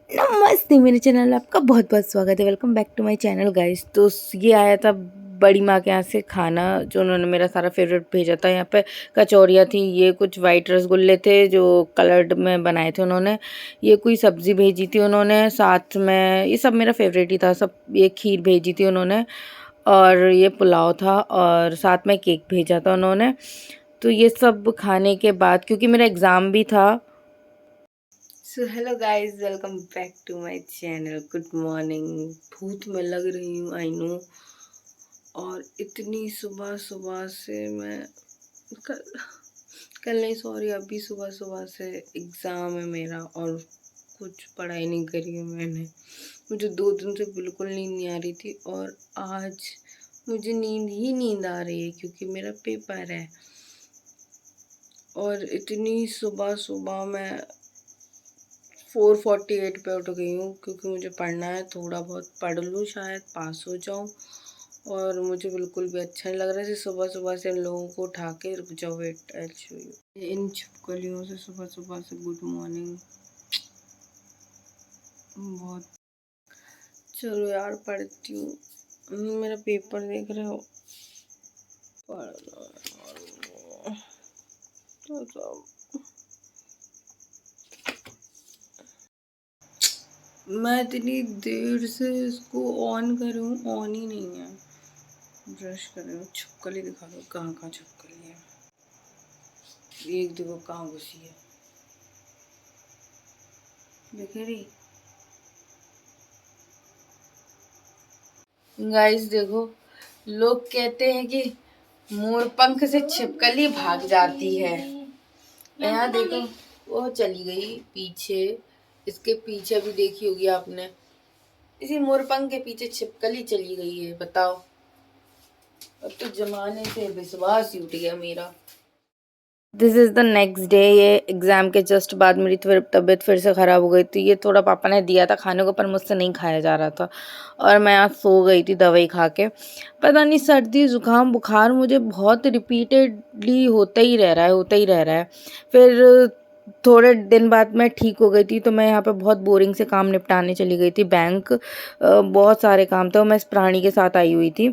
नमस्ते मेरे चैनल में आपका बहुत बहुत स्वागत है। Welcome back to my channel guys. तो ये आया था बड़ी माँ के यहाँ से खाना, जो उन्होंने मेरा सारा फेवरेट भेजा था। यहाँ पे कचौरियाँ थी, ये कुछ वाइट रसगुल्ले थे जो कलर्ड में बनाए थे उन्होंने, ये कोई सब्ज़ी भेजी थी उन्होंने, साथ में ये सब मेरा फेवरेट ही था सब। ये खीर भेजी थी उन्होंने और ये पुलाव था और साथ में केक भेजा था उन्होंने। तो ये सब खाने के बाद, क्योंकि मेरा एग्ज़ाम भी था। So hello guys, welcome back to my channel. Good morning. भूत में लग रही हूँ, आई नो। और इतनी सुबह सुबह से मैं कल कल नहीं, सॉरी, अभी सुबह सुबह से एग्ज़ाम है मेरा और कुछ पढ़ाई नहीं करी है मैंने। मुझे 2 दिन से बिल्कुल नींद नहीं आ रही थी और आज मुझे नींद आ रही है क्योंकि मेरा पेपर है। और इतनी सुबह सुबह मैं 4:48 पे उठ गई हूँ क्योंकि मुझे पढ़ना है। थोड़ा बहुत पढ़ लूँ, शायद पास हो जाऊँ। और मुझे बिल्कुल भी अच्छा नहीं लग रहा है सुबह सुबह से इन लोगों को उठा के। रुक जाओ, वेट, आई शो यू। इन छिपकलियों से सुबह सुबह से गुड मॉर्निंग। बहुत, चलो यार पढ़ती हूँ। मेरा पेपर देख रहे हो, तो मैं इतनी देर से इसको ऑन कर रही हूँ, ऑन ही नहीं है। ब्रश कर रही हूँ, छिपकली दिखा दो, कहाँ कहाँ छिपकली है। एक देखो कहाँ घुसी है, देख रही गाइस। देखो, लोग कहते हैं कि मोर पंख से छिपकली भाग जाती है। यहाँ देखो, वो चली गई पीछे। इसके पीछे भी देखी होगी आपने, इसी मोरपंख के पीछे छिपकली चली गई है। बताओ, अब तो जमाने से विश्वास ही उठ गया मेरा। This is the next day. ये एग्ज़ाम के जस्ट बाद मेरी तबीयत फिर से ख़राब हो गई थी। ये थोड़ा पापा ने दिया था खाने को, पर मुझसे नहीं खाया जा रहा था और मैं आज सो गई थी दवाई खा के। पता नहीं, सर्दी ज़ुकाम बुखार मुझे बहुत रिपीटेडली होता ही रह रहा है। फिर थोड़े दिन बाद मैं ठीक हो गई थी, तो मैं यहाँ पे बहुत बोरिंग से काम निपटाने चली गई थी बैंक। बहुत सारे काम थे और मैं इस प्राणी के साथ आई हुई थी।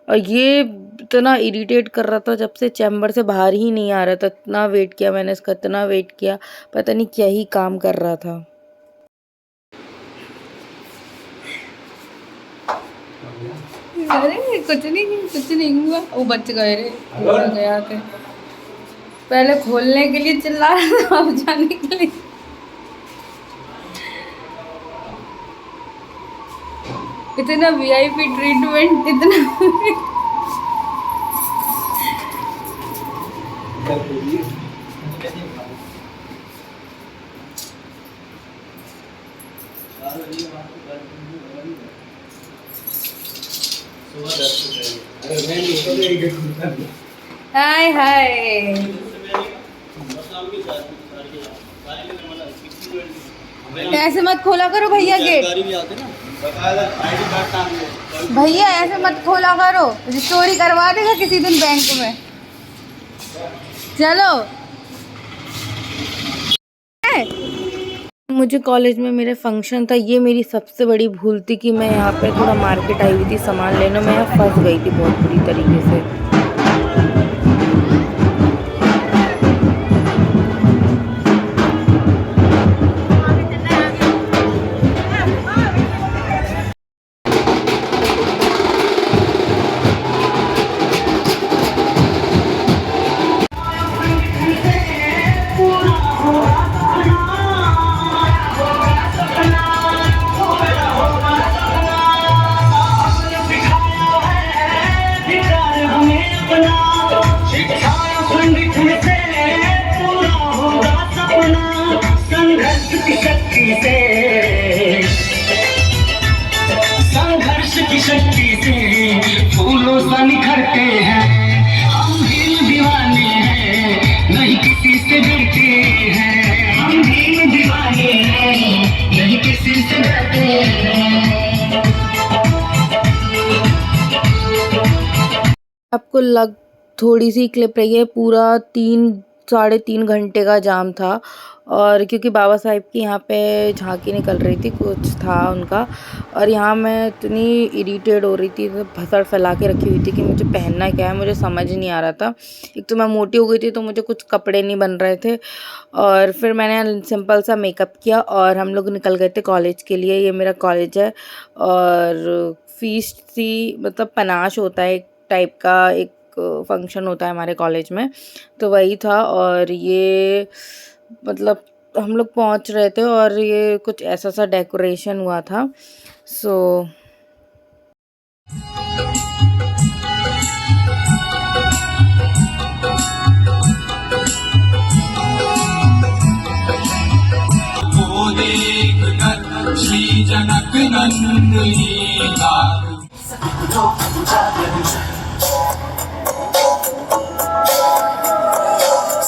और ये इतना इरिटेट कर रहा था, जब से चैम्बर से बाहर ही नहीं आ रहा था। इतना वेट किया मैंने इसका, इतना वेट किया, पता नहीं क्या ही काम कर रहा था। अरे कुछ नहीं हुआ, वो बच गए रे, गया थे। पहले खोलने के लिए चिल्ला रहा था, अब जाने के लिए। इतना वीआईपी ट्रीटमेंट, इतना हाय हाय। ऐसे मत खोला करो भैया गेट, भैया ऐसे मत खोला करो, चोरी करवा देगा किसी दिन बैंक में। चलो, मुझे कॉलेज में मेरे फंक्शन था। ये मेरी सबसे बड़ी भूल थी कि मैं यहाँ पे थोड़ा मार्केट आई हुई थी सामान लेने। मैं यहाँ फंस गई थी बहुत बुरी तरीके से। संघर्ष की शक्ति से फूलों सा निखरते हैं। हम दिल दीवाने हैं, नहीं किसी से डरते हैं। हम दिल दीवाने हैं, नहीं किसी से डरते हैं। आपको लग थोड़ी सी क्लिप रही है, पूरा 3 साढ़े 3 घंटे का जाम था और क्योंकि बाबा साहिब की यहाँ पे झांकी निकल रही थी, कुछ था उनका, और यहाँ मैं इतनी इरिटेट हो रही थी, तो भसड़ फैला के रखी हुई थी कि मुझे पहनना क्या है, मुझे समझ नहीं आ रहा था। एक तो मैं मोटी हो गई थी तो मुझे कुछ कपड़े नहीं बन रहे थे, और फिर मैंने सिंपल सा मेकअप किया और हम लोग निकल गए थे कॉलेज के लिए। ये मेरा कॉलेज है और फीस्ट थी, मतलब पनाश होता है एक टाइप का, एक फंक्शन होता है हमारे कॉलेज में, तो वही था। और ये मतलब हम लोग पहुंच रहे थे और ये कुछ ऐसा सा डेकोरेशन हुआ था। सो श्री जनक नंदिनी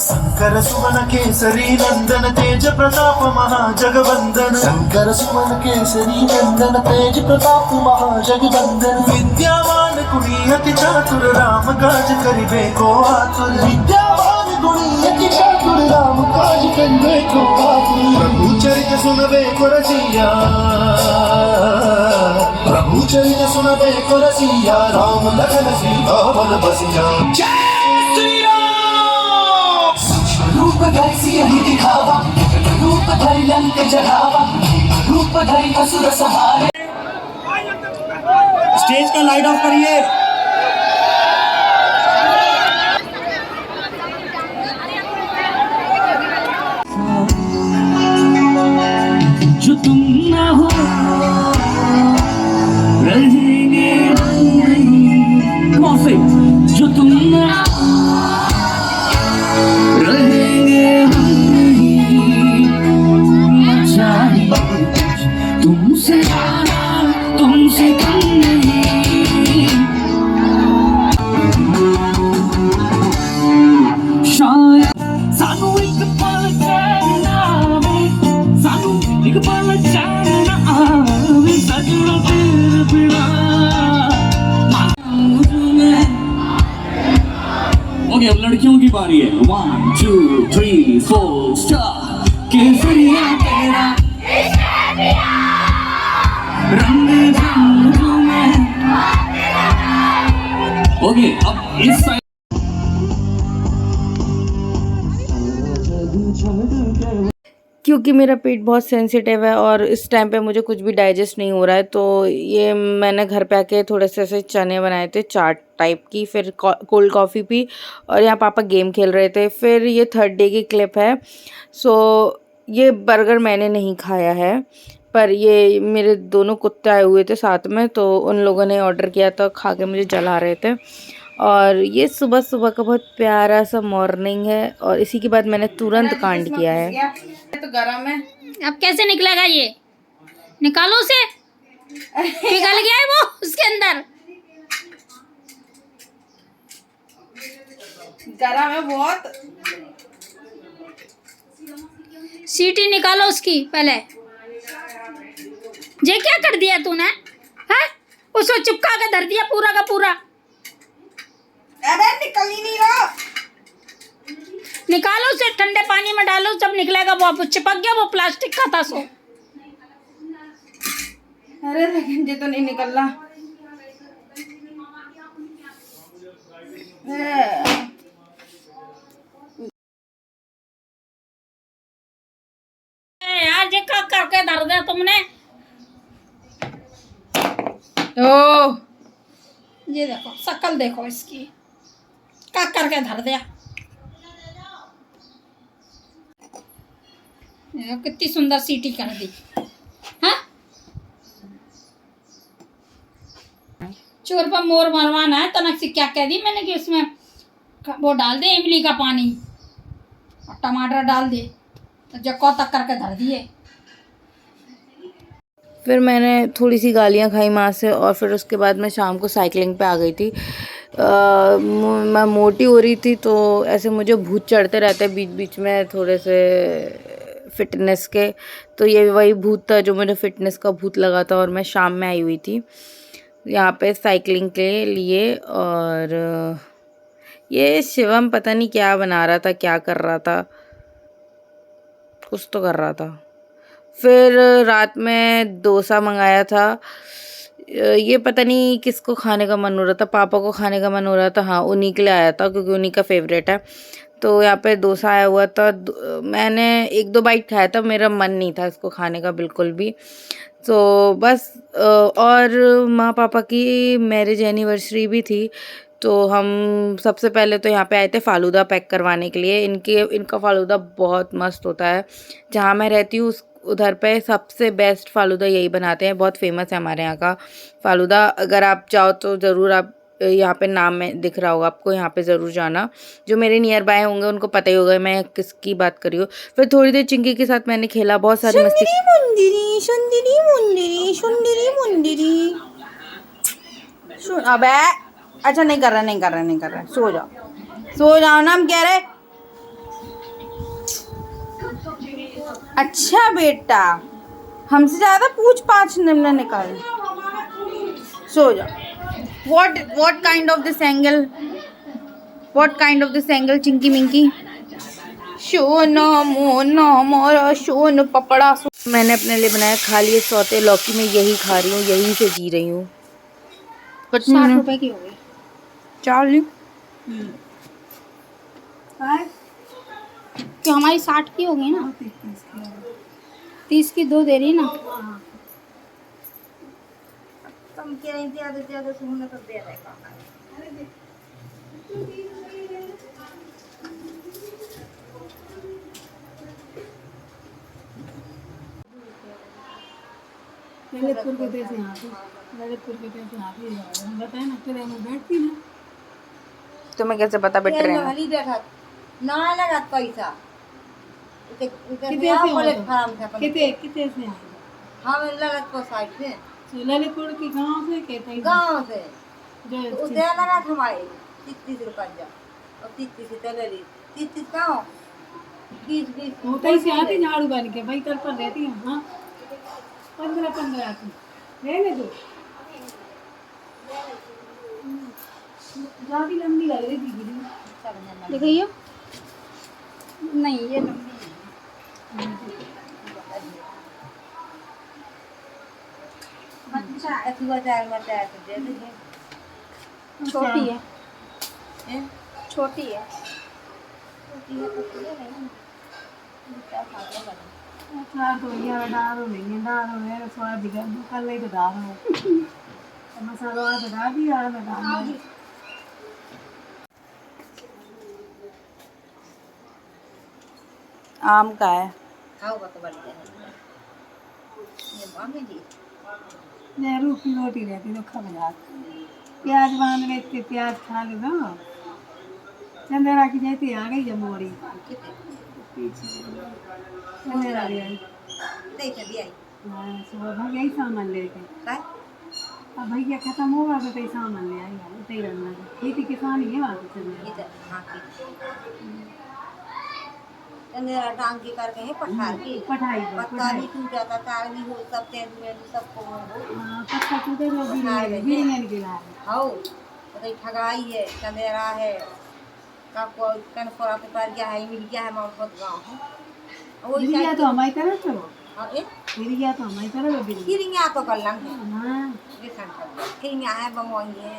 शंकर सुमन केसरी नंदन तेज प्रताप महाजगवंदन। शंकर सुमन केसरी नंदन तेज प्रताप महाजगवंदन। विद्यावान गुणी अति चातुर राम काज करिबे को आतुर। विद्यावान गुणी अति चातुर राम काज करिबे को आतुर। प्रभु चरित सुनबे को रसिया, प्रभु चरित सुनबे को रसिया। राम लखन सीता बन बसिया। रूप धरि सिंह दिखावा, रूप धरि लंक जरावा, रूप धरि असुर सहारे। स्टेज का लाइट ऑफ करिए। जो तुम ना हो रहेंगे मौसे, जो तुम ना तुमसे तुमसे कम नहीं। शायद सानू एक पल चैना आवे, सानू एक पल चैना आवे, सजना तेरे बिना ओके, अब लड़कियों की बारी है। 1 2 3 4 स्टार। केसरिया तेरा रंग झुमझुमे। ओके, अब इस साइड क्योंकि मेरा पेट बहुत सेंसिटिव है और इस टाइम पे मुझे कुछ भी डाइजेस्ट नहीं हो रहा है, तो ये मैंने घर पे आके थोड़े से ऐसे चने बनाए थे चाट टाइप की, फिर कोल्ड कॉफ़ी पी, और यहाँ पापा गेम खेल रहे थे। फिर ये 3rd डे की क्लिप है। सो ये बर्गर मैंने नहीं खाया है, पर ये मेरे दोनों कुत्ते आए हुए थे साथ में, तो उन लोगों ने ऑर्डर किया था, खा के मुझे जला रहे थे। और ये सुबह सुबह का बहुत प्यारा सा मॉर्निंग है, और इसी के बाद मैंने तुरंत कांड किया है। तो गरम है। अब कैसे निकलेगा ये? निकालो उसे। पिघल गया है वो उसके अंदर। गरम है बहुत। सीटी निकालो उसकी पहले। ये क्या कर दिया तूने? है? उसको चिपका के धर दिया पूरा का पूरा। अरे निकल ही नहीं रहा। निकालो उसे, ठंडे पानी में डालो, जब निकलेगा वो चिपक गया, वो प्लास्टिक का था सो। अरे लेकिन ये तो नहीं निकल रहा। यार ये क्या करके धर दिया तुमने? ओ ये देखो शक्ल देखो इसकी, क्या करके धर दिया। कितनी सुंदर सीटी कर दी। हाँ, चोर पर मोर मरवाना है। तनक से क्या कह दी मैंने कि उसमें वो डाल दे इमली का पानी और टमाटर डाल दे, तो जक्को तक करके धर दिए। फिर मैंने थोड़ी सी गालियाँ खाई माँ से, और फिर उसके बाद मैं शाम को साइकिलिंग पे आ गई थी। मैं मोटी हो रही थी, तो ऐसे मुझे भूत चढ़ते रहते बीच बीच में थोड़े से फिटनेस के, तो ये वही भूत था जो मुझे फिटनेस का भूत लगा था। और मैं शाम में आई हुई थी यहाँ पे साइकिलिंग के लिए, और ये शिवम पता नहीं क्या बना रहा था, क्या कर रहा था। कुछ तो कर रहा था। फिर रात में डोसा मंगाया था। ये पता नहीं किसको खाने का मन हो रहा था, पापा को खाने का मन हो रहा था, हाँ उन्हीं के लिए आया था क्योंकि उन्हीं का फेवरेट है। तो यहाँ पे डोसा आया हुआ था, मैंने 1-2 बाइट खाया था, मेरा मन नहीं था इसको खाने का बिल्कुल भी। तो बस और माँ पापा की मैरिज एनिवर्सरी भी थी, तो हम सबसे पहले तो यहाँ पे आए थे फ़ालूदा पैक करवाने के लिए। इनका फ़ालूदा बहुत मस्त होता है। जहाँ मैं रहती हूँ उधर पे सबसे बेस्ट फ़ालूदा यही बनाते हैं, बहुत फेमस है हमारे यहाँ का फ़ालूदा। अगर आप जाओ तो ज़रूर, आप यहाँ पे नाम में दिख रहा होगा आपको, यहाँ पे ज़रूर जाना। जो मेरे नियर बाय होंगे उनको पता ही होगा मैं किसकी बात कर रही हूँ। फिर थोड़ी देर चिंकी के साथ मैंने खेला, बहुत सारी मस्ती। मुंदिरी सुंदरी मुंदिरी सुंदरी मुंदिरी सुन अबे अच्छा नहीं कर रहा सो जाओ ना, हम कह रहे। अच्छा बेटा हमसे ज्यादा पूछ पाछ न निकाल, सो जाओ। What kind of this angle? What kind of this angle, Chinki Minki? शोनो मोनो मोरा शोन पपड़ा। मैंने अपने लिए बनाया, खा लिए सौते लौकी में, यही खा रही हूँ, यही से जी रही हूँ। 60 रुपए की हो गई। चार्ली कि हमारी 60 की हो गई ना, 30 की 2 दे रही ना। तुम क्या नहीं ज्यादा सुनने तो दे रहेगा। ललितपुर के पैसे यहाँ पे, ललितपुर के पैसे यहाँ पे हम बताए ना, ट्रेन में बैठती ना। तुम्हें कैसे पता बेटे ट्रेन रहना? वाली बैठा ना लगा पैसा कितने से कितने से आए? हम लगत को साइड से तो ललितपुर की गांव से कहते हैं गाँव से जो तो उदय लगा था हमारे 30 रुपया और 30 से तले 30 गाँव 20 होता ही से आती झाड़ू बन के भाई कल पर रहती हूँ। हाँ 15 आती रहने दो, ज़्यादा लंबी लग रही थी। दिखाइए नहीं ये लंबी छोटी है, छोटी है। अच्छा तो यार डालो नहीं डालो मेरे स्वाद दिखा कल नहीं तो डालो मसाला तो डाल दिया मैं डाल आम का है। नेहरू की रोटी रहती तो खा जाती, प्याज बांध लेते, प्याज खा ले ना। चंदेरा की जाती आ गई जमोरी पीछे चंदेरा भी आई। हाँ सुबह भाग यही सामान लेके, अब भैया खत्म होगा तो कई सामान ले आएगा, उतई रहना खेती किसानी है वहाँ पे टांग के करके है पठार की पढ़ाई पत्ता भी टूट जाता, तार भी हो, सब तेल में सबको हो पत्ता टूटे तो गिरने गिरा हाउ तो ठगाई है, चंदेरा है, काको कनफोरा पे पर गया है, मिल गया है बहुत गाँव है गिर गया तो हमारी तरफ से वो हाँ गिर गया तो हमारी तरफ गिर गया। किरिया तो कर लंग है हाँ किरिया है बमोई है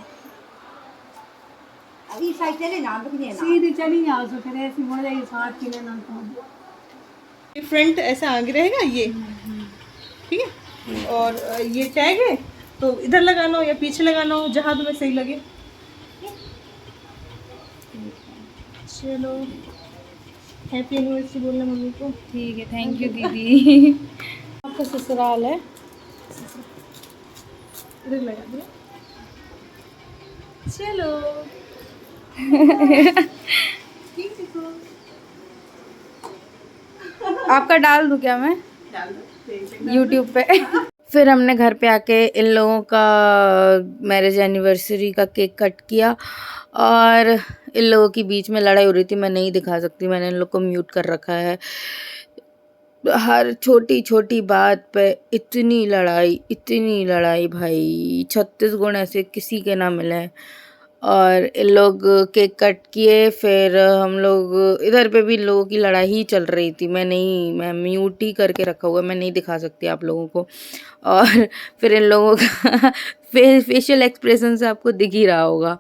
अभी साइड चले ना देना सीधी चली जाओ तो फिर ऐसी हो जाएगी 60 किलो ना तो फ्रंट ऐसा आगे रहेगा ये, ठीक है। और ये टैग है तो इधर लगाना हो या पीछे लगाना हो, जहाँ तुम्हें सही लगे। चलो हैप्पी एनिवर्सरी बोलना मम्मी को। ठीक है, थैंक यू दीदी। आपका ससुराल है। इधर लगा दो। चलो आपका डाल दूं क्या मैं यूट्यूब पे? फिर हमने घर पे आके इन लोगों का मैरिज एनिवर्सरी का केक कट किया और इन लोगों की बीच में लड़ाई हो रही थी। मैं नहीं दिखा सकती, मैंने इन लोग को म्यूट कर रखा है। हर छोटी छोटी बात पे इतनी लड़ाई भाई, 36 गुण ऐसे किसी के ना मिले। और इन लोग केक कट किए, फिर हम लोग इधर पे भी लोगों की लड़ाई चल रही थी। मैं म्यूट ही करके रखा हुआ, मैं नहीं दिखा सकती आप लोगों को। और फिर इन लोगों का फेशियल एक्सप्रेशन से आपको दिख ही रहा होगा।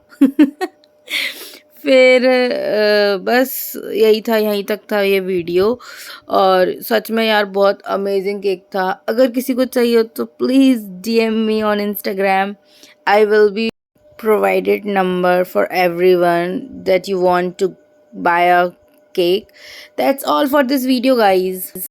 फिर बस यही था, यहीं तक था ये वीडियो। और सच में यार बहुत अमेजिंग केक था। अगर किसी को चाहिए हो तो please DM me on Instagram. I will be provided number for everyone that you want to buy a cake. That's all for this video, guys.